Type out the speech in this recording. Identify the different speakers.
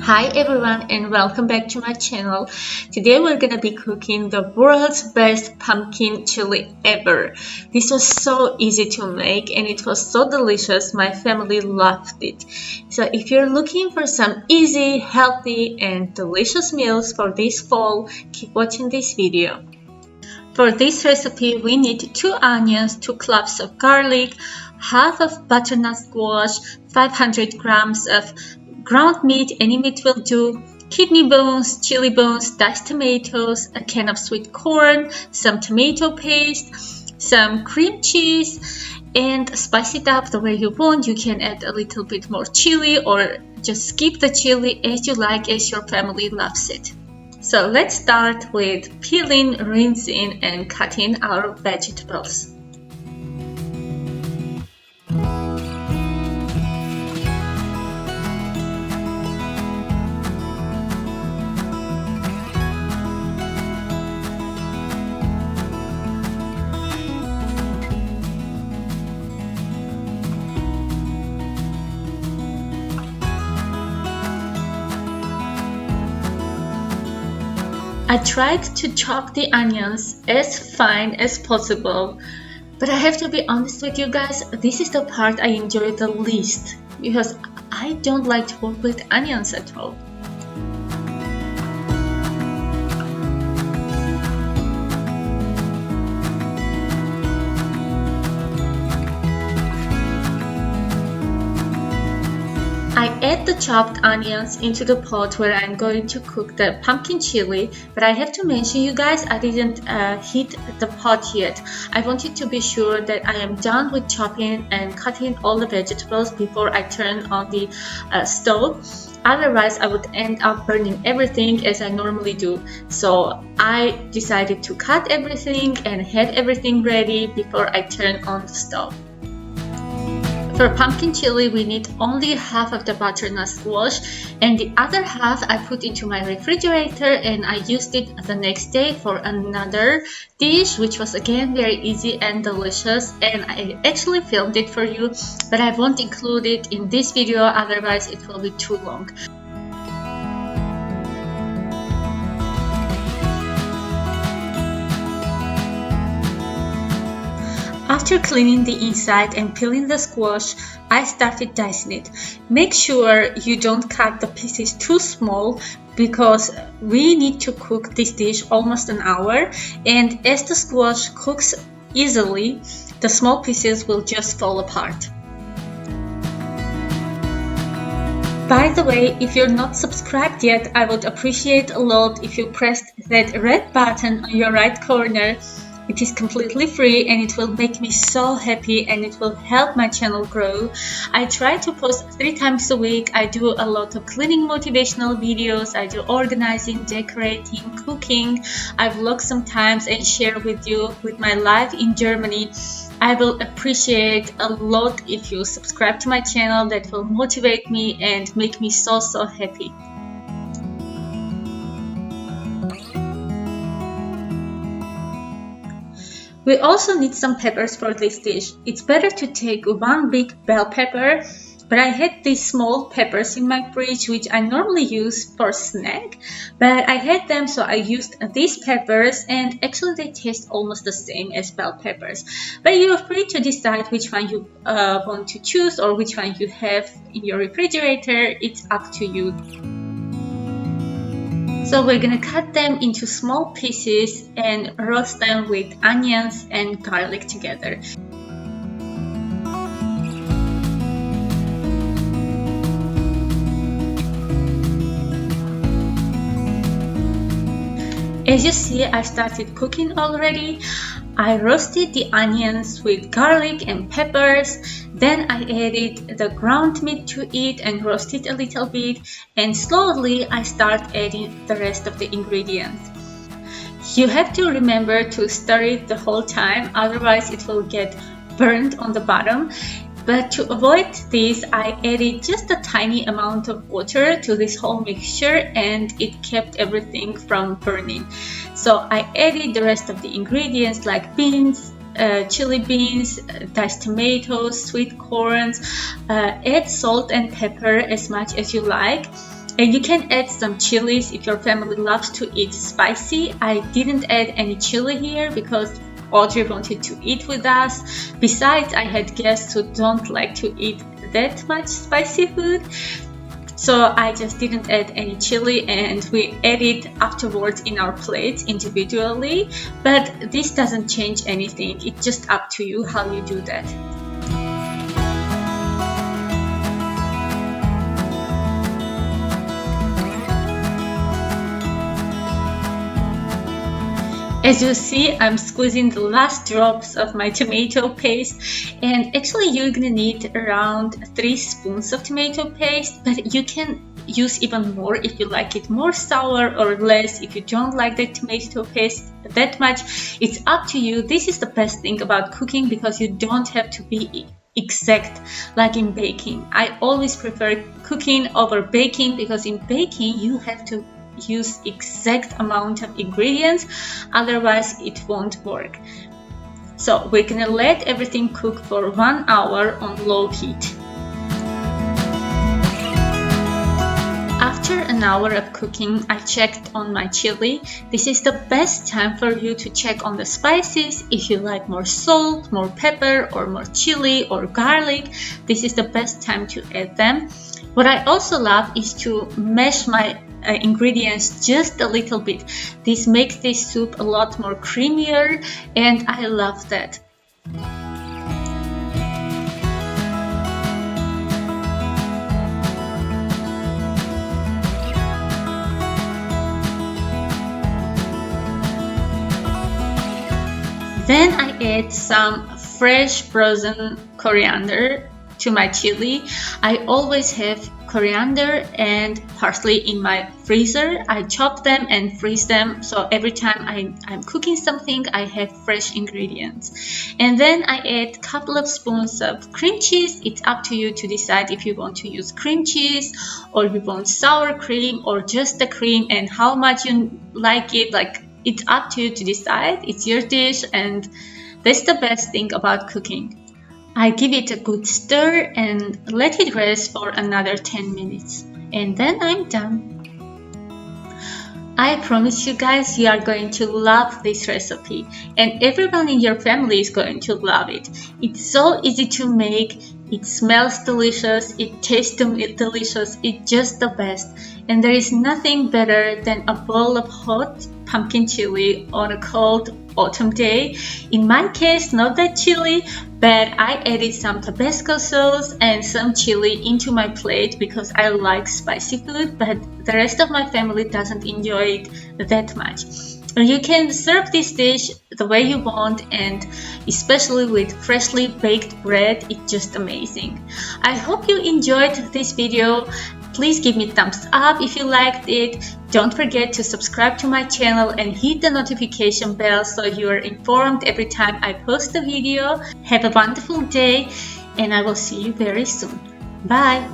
Speaker 1: Hi everyone and welcome back to my channel. Today we're gonna be cooking the world's best pumpkin chili ever. This was so easy to make and it was so delicious. My family loved it. So if you're looking for some easy, healthy and delicious meals for this fall, keep watching this video. For this recipe we need 2 onions, 2 cloves of garlic, half of butternut squash, 500 grams of ground meat, any meat will do, kidney bones, chili bones, diced tomatoes, a can of sweet corn, some tomato paste, some cream cheese, and spice it up the way you want. You can add a little bit more chili or just skip the chili as you like, as your family loves it. So let's start with peeling, rinsing, and cutting our vegetables. I tried to chop the onions as fine as possible, but I have to be honest with you guys, this is the part I enjoy the least because I don't like to work with onions at all. I add the chopped onions into the pot where I'm going to cook the pumpkin chili, but I have to mention you guys, I didn't heat the pot yet. I wanted to be sure that I am done with chopping and cutting all the vegetables before I turn on the stove. Otherwise, I would end up burning everything as I normally do. So I decided to cut everything and have everything ready before I turn on the stove. For pumpkin chili, we need only half of the butternut squash and the other half I put into my refrigerator and I used it the next day for another dish, which was again very easy and delicious, and I actually filmed it for you, but I won't include it in this video, otherwise it will be too long. After cleaning the inside and peeling the squash, I started dicing it. Make sure you don't cut the pieces too small because we need to cook this dish almost an hour, and as the squash cooks easily, the small pieces will just fall apart. By the way, if you're not subscribed yet, I would appreciate a lot if you pressed that red button on your right corner. It is completely free and it will make me so happy and it will help my channel grow. I try to post 3 times a week. I do a lot of cleaning motivational videos. I do organizing, decorating, cooking. I vlog sometimes and share with you with my life in Germany. I will appreciate a lot if you subscribe to my channel. That will motivate me and make me so happy. We also need some peppers for this dish. It's better to take 1 big bell pepper, but I had these small peppers in my fridge which I normally use for snack, but I had them so I used these peppers and actually they taste almost the same as bell peppers. But you are free to decide which one you want to choose or which one you have in your refrigerator. It's up to you. So we're gonna cut them into small pieces and roast them with onions and garlic together. As you see, I started cooking already. I roasted the onions with garlic and peppers, then I added the ground meat to it and roasted a little bit, and slowly I start adding the rest of the ingredients. You have to remember to stir it the whole time, otherwise it will get burned on the bottom. But to avoid this, I added just a tiny amount of water to this whole mixture and it kept everything from burning. So I added the rest of the ingredients like beans, chili beans, diced tomatoes, sweet corns. Add salt and pepper as much as you like. And you can add some chilies if your family loves to eat spicy. I didn't add any chili here because Audrey wanted to eat with us. Besides, I had guests who don't like to eat that much spicy food. So I just didn't add any chili, and we add it afterwards in our plates individually. But this doesn't change anything. It's just up to you how you do that. As you see, I'm squeezing the last drops of my tomato paste, and actually you're gonna need around 3 spoons of tomato paste, but you can use even more if you like it more sour or less. If you don't like the tomato paste that much, it's up to you. This is the best thing about cooking because you don't have to be exact like in baking. I always prefer cooking over baking because in baking you have to use exact amount of ingredients, otherwise it won't work. So we're gonna let everything cook for 1 hour on low heat. After an hour of cooking, I checked on my chili. This is the best time for you to check on the spices. If you like more salt, more pepper, or more chili or garlic, this is the best time to add them. What I also love is to mash my ingredients just a little bit. This makes this soup a lot more creamier, and I love that. Then I add some fresh frozen coriander to my chili. I always have coriander and parsley in my freezer. I chop them and freeze them, so every time I'm cooking something, I have fresh ingredients. And then I add a couple of spoons of cream cheese. It's up to you to decide if you want to use cream cheese or you want sour cream or just the cream and how much you like it. Like, it's up to you to decide. It's your dish, and that's the best thing about cooking. I give it a good stir and let it rest for another 10 minutes. And then I'm done. I promise you guys, you are going to love this recipe, and everyone in your family is going to love it. It's so easy to make, it smells delicious, it tastes delicious, it's just the best. And there is nothing better than a bowl of hot pumpkin chili on a cold autumn day. In my case, not that chilly, but I added some Tabasco sauce and some chili into my plate because I like spicy food, but the rest of my family doesn't enjoy it that much. You can serve this dish the way you want, and especially with freshly baked bread, it's just amazing. I hope you enjoyed this video. Please give me a thumbs up if you liked it. Don't forget to subscribe to my channel and hit the notification bell so you are informed every time I post a video. Have a wonderful day, and I will see you very soon. Bye!